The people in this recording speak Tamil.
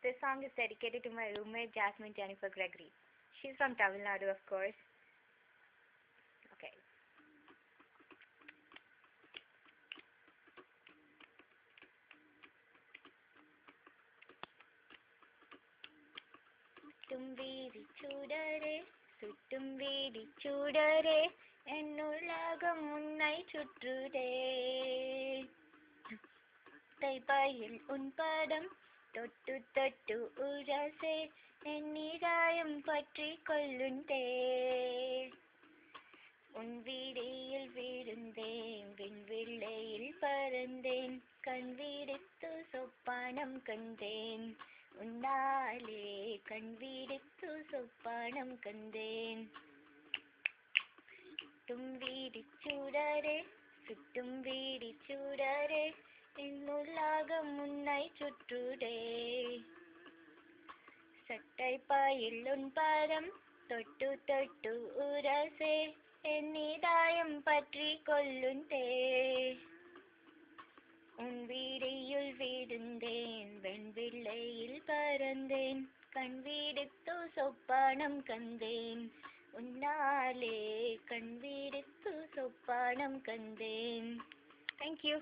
This song is dedicated to my roommate Jasmine Jennifer Gregory. She's from Tamil Nadu, of course. Okay. தும்பீதி சூடரே சுட்டும் வீதி சூடரே என் உலகம் உன்னை சுற்றுதே தைப்பாயில் உன் பாதம் தொட்டு தொட்டு உரசே என் நிதாயம் பற்றி கொள்ளுண்டே உன் வீடியில் விழுந்தேன் விண்வெள்ளையில் பறந்தேன் கண் விடுத்து சொப்பானம் கண்டேன் உன்னாலே கண் விடுத்து சொப்பானம் கண்டேன் தும்பீடி சூடரே சுட்டும் வீடி சூடரே என் உலகம் உன்னை சுற்றுதே சட்டை பாயில் உன் பாதம் தொட்டு தொட்டு உரசே என் நிதாயம் பற்றி கொள்ளுண்டே உன் வீடியுள் விழுந்தேன் வெண்பிள்ளையில் பறந்தேன் கண் விடுத்து சொப்பானம் கண்டேன் உன்னாலே கண் விடுத்து சொப்பானம் கண்டேன். Thank you.